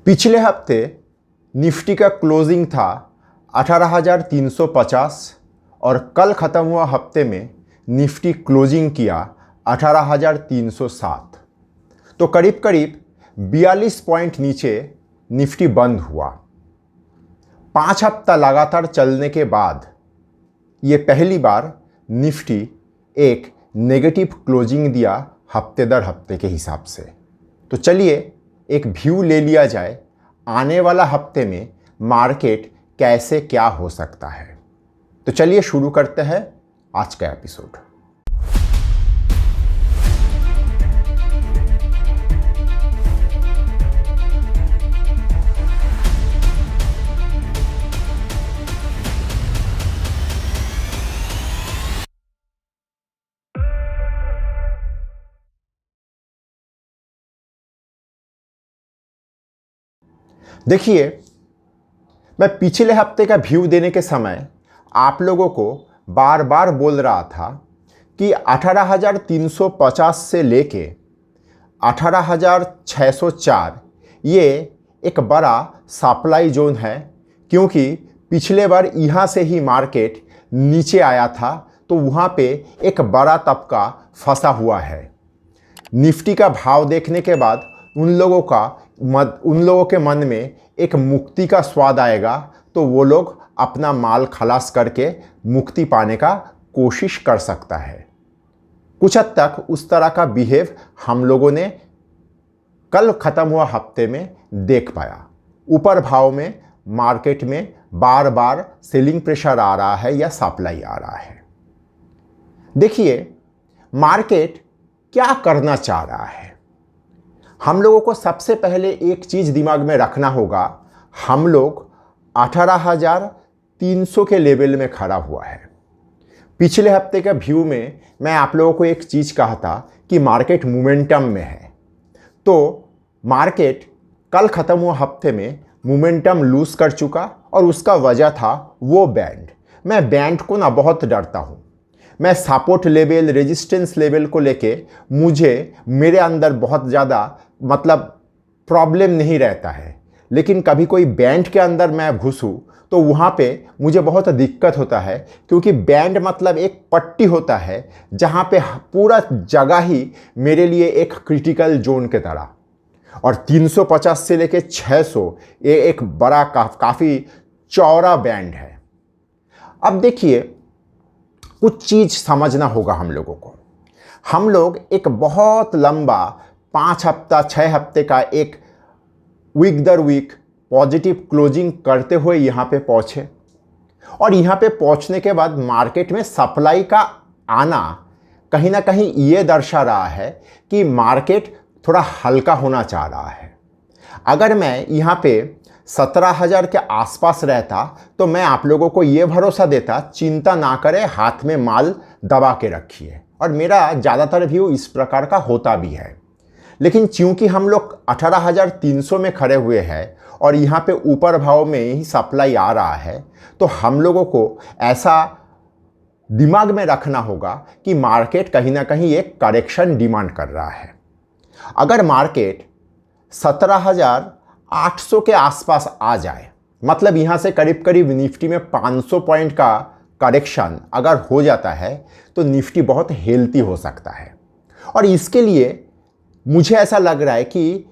पिछले हफ्ते निफ्टी का क्लोजिंग था 18,350 और कल ख़त्म हुआ हफ्ते में निफ्टी क्लोजिंग किया 18,307। तो करीब करीब 42 पॉइंट नीचे निफ्टी बंद हुआ। 5 हफ्ता लगातार चलने के बाद ये पहली बार निफ्टी एक नेगेटिव क्लोजिंग दिया हफ्ते दर हफ्ते के हिसाब से। तो चलिए एक व्यू ले लिया जाए आने वाला हफ्ते में मार्केट कैसे क्या हो सकता है। तो चलिए शुरू करते हैं आज का एपिसोड। देखिए, मैं पिछले हफ्ते का व्यू देने के समय आप लोगों को बार बार बोल रहा था कि 18,350 से लेके 18,604 ये एक बड़ा सप्लाई जोन है, क्योंकि पिछले बार यहाँ से ही मार्केट नीचे आया था तो वहाँ पे एक बड़ा तबका फंसा हुआ है। निफ्टी का भाव देखने के बाद उन लोगों के मन में एक मुक्ति का स्वाद आएगा, तो वो लोग अपना माल खलास करके मुक्ति पाने का कोशिश कर सकता है। कुछ हद तक उस तरह का बिहेव हम लोगों ने कल ख़त्म हुआ हफ्ते में देख पाया। ऊपर भाव में मार्केट में बार बार सेलिंग प्रेशर आ रहा है या सप्लाई आ रहा है। देखिए, मार्केट क्या करना चाह रहा है। हम लोगों को सबसे पहले एक चीज़ दिमाग में रखना होगा, हम लोग 18,300 के लेवल में खड़ा हुआ है। पिछले हफ्ते का व्यू में मैं आप लोगों को एक चीज़ कहा था कि मार्केट मोमेंटम में है। तो मार्केट कल ख़त्म हुआ हफ्ते में मोमेंटम लूज़ कर चुका और उसका वजह था वो बैंड। मैं बैंड को ना बहुत डरता हूँ। मैं सपोर्ट लेवल, रेजिस्टेंस लेवल को लेके मेरे अंदर बहुत ज़्यादा प्रॉब्लम नहीं रहता है, लेकिन कभी कोई बैंड के अंदर मैं घुसूँ तो वहाँ पे मुझे बहुत दिक्कत होता है, क्योंकि बैंड एक पट्टी होता है जहाँ पे पूरा जगह ही मेरे लिए एक क्रिटिकल जोन के तरह। और 350 से लेके 600 ये एक बड़ा काफ़ी चौड़ा बैंड है। अब देखिए, कुछ चीज़ समझना होगा हम लोगों को। हम लोग एक बहुत लंबा 5 हफ्ता 6 हफ्ते का एक वीक दर वीक पॉजिटिव क्लोजिंग करते हुए यहाँ पे पहुँचे, और यहाँ पे पहुँचने के बाद मार्केट में सप्लाई का आना कहीं ना कहीं ये दर्शा रहा है कि मार्केट थोड़ा हल्का होना चाह रहा है। अगर मैं यहाँ पे 17,000 के आसपास रहता तो मैं आप लोगों को ये भरोसा देता, चिंता ना करें, हाथ में माल दबा के रखिए, और मेरा ज़्यादातर व्यू इस प्रकार का होता भी है। लेकिन चूंकि हम लोग 18,300 में खड़े हुए हैं और यहाँ पे ऊपर भाव में ही सप्लाई आ रहा है, तो हम लोगों को ऐसा दिमाग में रखना होगा कि मार्केट कहीं ना कहीं एक करेक्शन डिमांड कर रहा है। अगर मार्केट 17,800 के आसपास आ जाए, यहाँ से करीब करीब निफ्टी में 500 पॉइंट का करेक्शन अगर हो जाता है, तो निफ्टी बहुत हेल्दी हो सकता है। और इसके लिए मुझे ऐसा लग रहा है कि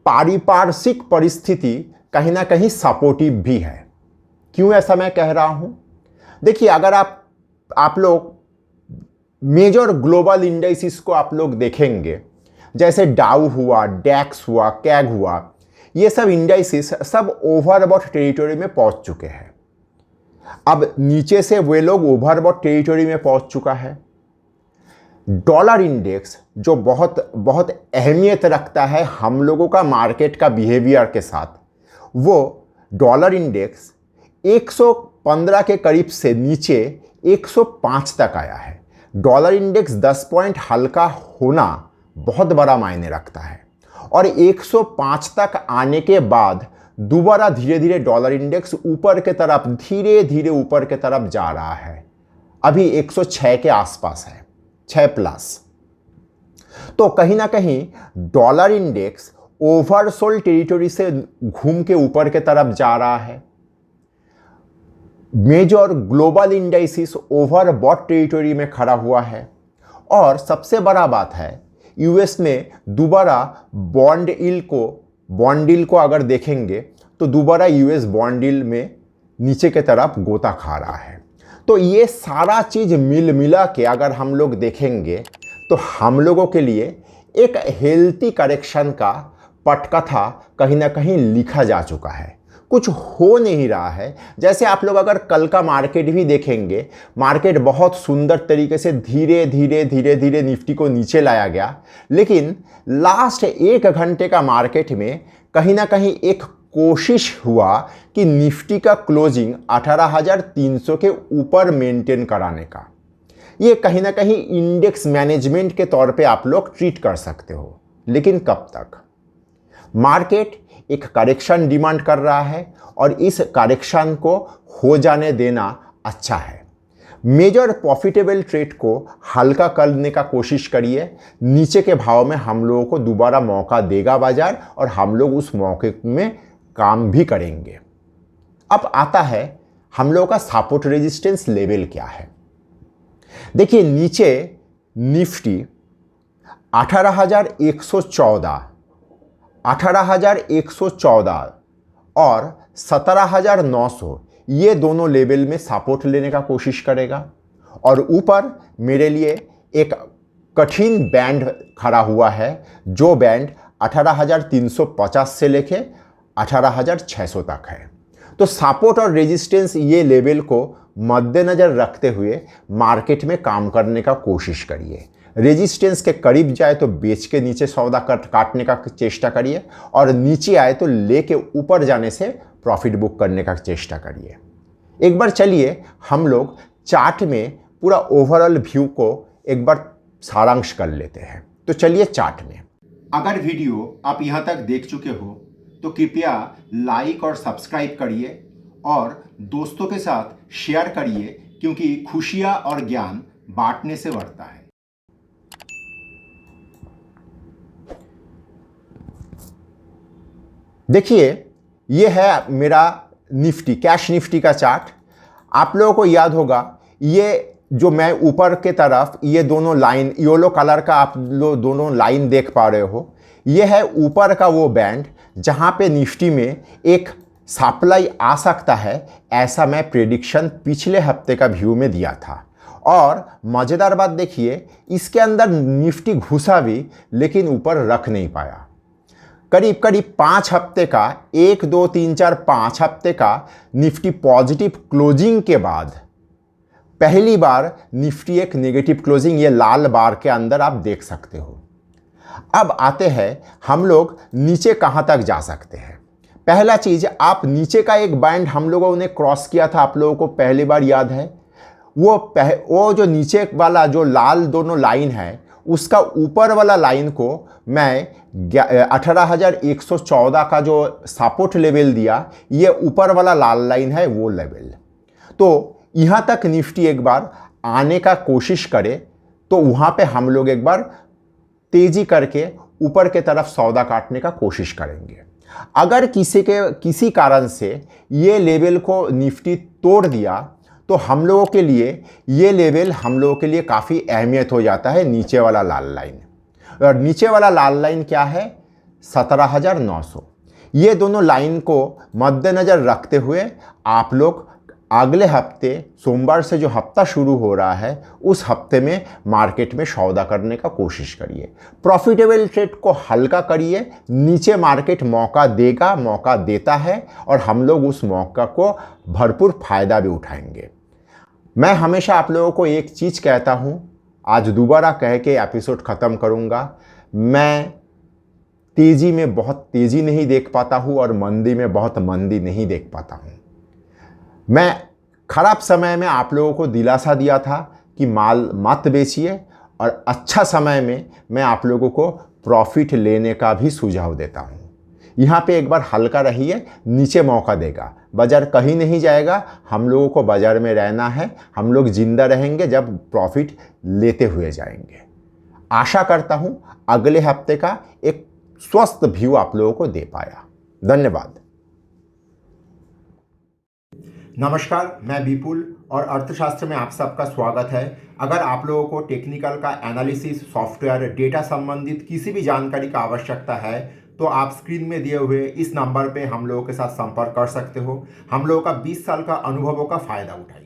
पारिपार्श्विक परिस्थिति कहीं ना कहीं सपोर्टिव भी है। क्यों ऐसा मैं कह रहा हूँ? देखिए, अगर आप लोग मेजर ग्लोबल इंडेक्सेस को आप लोग देखेंगे, जैसे डाउ हुआ, डैक्स हुआ, कैग हुआ, ये सब इंडेक्सेस सब ओवरबॉट टेरिटरी में पहुंच चुके हैं। अब नीचे से वे लोग ओवरबॉट टेरिटरी में पहुंच चुका है। डॉलर इंडेक्स जो बहुत अहमियत रखता है हम लोगों का मार्केट का बिहेवियर के साथ, वो डॉलर इंडेक्स 115 के करीब से नीचे 105 तक आया है। डॉलर इंडेक्स 10 पॉइंट हल्का होना बहुत बड़ा मायने रखता है, और 105 तक आने के बाद दोबारा धीरे धीरे डॉलर इंडेक्स ऊपर के तरफ धीरे धीरे ऊपर के तरफ जा रहा है। अभी 106 के आसपास है, 6+। तो कहीं ना कहीं डॉलर इंडेक्स ओवरसोल्ड टेरिटरी से घूम के ऊपर के तरफ जा रहा है। Major global indices overbought territory में खड़ा हुआ है। और सबसे बड़ा बात है, यूएस ने दोबारा बॉन्ड यील्ड को अगर देखेंगे तो दोबारा यूएस बॉन्ड यील्ड में नीचे के तरफ गोता खा रहा है। तो ये सारा चीज़ मिला के अगर हम लोग देखेंगे तो हम लोगों के लिए एक हेल्थी करेक्शन का पटकथा कहीं ना कहीं लिखा जा चुका है। कुछ हो नहीं रहा है। जैसे आप लोग अगर कल का मार्केट भी देखेंगे, मार्केट बहुत सुंदर तरीके से धीरे धीरे निफ्टी को नीचे लाया गया, लेकिन लास्ट 1 घंटे का मार्केट में कहीं ना कहीं एक कोशिश हुआ कि निफ्टी का क्लोजिंग 18,300 के ऊपर मेंटेन कराने का। ये कहीं ना कहीं इंडेक्स मैनेजमेंट के तौर पे आप लोग ट्रीट कर सकते हो, लेकिन कब तक? मार्केट एक करेक्शन डिमांड कर रहा है और इस करेक्शन को हो जाने देना अच्छा है। मेजर प्रॉफिटेबल ट्रेड को हल्का करने का कोशिश करिए। नीचे के भाव में हम लोगों को दोबारा मौका देगा बाजार और हम लोग उस मौके में काम भी करेंगे। अब आता है हम लोगों का सपोर्ट रेजिस्टेंस लेवल क्या है। देखिए, नीचे निफ्टी 18,114 और 17,900 ये दोनों लेवल में सपोर्ट लेने का कोशिश करेगा। और ऊपर मेरे लिए एक कठिन बैंड खड़ा हुआ है, जो बैंड 18,350 से लेके 18,600 तक है। तो सपोर्ट और रेजिस्टेंस ये लेवल को मद्देनज़र रखते हुए मार्केट में काम करने का कोशिश करिए। रेजिस्टेंस के करीब जाए तो बेच के नीचे सौदा काटने का चेष्टा करिए, और नीचे आए तो लेके ऊपर जाने से प्रॉफिट बुक करने का चेष्टा करिए। एक बार चलिए हम लोग चार्ट में पूरा ओवरऑल व्यू को एक बार सारांश कर लेते हैं। तो चलिए चार्ट में। अगर वीडियो आप यहाँ तक देख चुके हो तो कृपया लाइक और सब्सक्राइब करिए और दोस्तों के साथ शेयर करिए, क्योंकि खुशियाँ और ज्ञान बांटने से बढ़ता है। देखिए, ये है मेरा निफ्टी, कैश निफ्टी का चार्ट। आप लोगों को याद होगा, ये जो मैं ऊपर के तरफ ये दोनों लाइन येलो कलर का आप लोग दोनों लाइन देख पा रहे हो, ये है ऊपर का वो बैंड जहाँ पे निफ्टी में एक सप्लाई आ सकता है। ऐसा मैं प्रेडिक्शन पिछले हफ्ते का व्यू में दिया था। और मज़ेदार बात देखिए, इसके अंदर निफ्टी घुसा भी, लेकिन ऊपर रख नहीं पाया। करीब 5 हफ्ते का, 1 2 3 4 5 हफ्ते का निफ्टी पॉजिटिव क्लोजिंग के बाद पहली बार निफ्टी एक नेगेटिव क्लोजिंग ये लाल बार के अंदर आप देख सकते हो। अब आते हैं हम लोग नीचे कहाँ तक जा सकते हैं। पहला चीज़, आप नीचे का एक बैंड हम लोगों ने क्रॉस किया था, आप लोगों को पहली बार याद है। वो जो नीचे वाला जो लाल दोनों लाइन है, उसका ऊपर वाला लाइन को मैं 18,114 का जो सपोर्ट लेवल दिया, ये ऊपर वाला लाल लाइन है वो लेवल। तो यहाँ तक निफ्टी एक बार आने का कोशिश करे तो वहाँ पे हम लोग एक बार तेजी करके ऊपर के तरफ सौदा काटने का कोशिश करेंगे। अगर किसी कारण से ये लेवल को निफ्टी तोड़ दिया तो हम लोगों के लिए ये लेवल हम लोगों के लिए काफ़ी अहमियत हो जाता है, नीचे वाला लाल लाइन। और नीचे वाला लाल लाइन क्या है? 17,900। ये दोनों लाइन को मद्देनज़र रखते हुए आप लोग अगले हफ्ते सोमवार से जो हफ्ता शुरू हो रहा है, उस हफ्ते में मार्केट में सौदा करने का कोशिश करिए। प्रॉफिटेबल ट्रेड को हल्का करिए। नीचे मार्केट मौका देगा, मौका देता है, और हम लोग उस मौका को भरपूर फ़ायदा भी उठाएंगे। मैं हमेशा आप लोगों को एक चीज़ कहता हूँ, आज दोबारा कह के एपिसोड ख़त्म करूँगा। मैं तेज़ी में बहुत तेज़ी नहीं देख पाता हूँ और मंदी में बहुत मंदी नहीं देख पाता हूँ। मैं खराब समय में आप लोगों को दिलासा दिया था कि माल मत बेचिए, और अच्छा समय में मैं आप लोगों को प्रॉफिट लेने का भी सुझाव देता हूँ। यहाँ पे एक बार हल्का रहिए, नीचे मौका देगा, बाज़ार कहीं नहीं जाएगा। हम लोगों को बाज़ार में रहना है, हम लोग ज़िंदा रहेंगे जब प्रॉफिट लेते हुए जाएंगे। आशा करता हूँ अगले हफ्ते का एक स्वस्थ व्यू आप लोगों को दे पाया। धन्यवाद। नमस्कार, मैं विपुल और अर्थशास्त्र में आप सबका स्वागत है। अगर आप लोगों को टेक्निकल का एनालिसिस, सॉफ्टवेयर, डेटा संबंधित किसी भी जानकारी का आवश्यकता है तो आप स्क्रीन में दिए हुए इस नंबर पे हम लोगों के साथ संपर्क कर सकते हो। हम लोगों का 20 साल का अनुभवों का फ़ायदा उठाइए।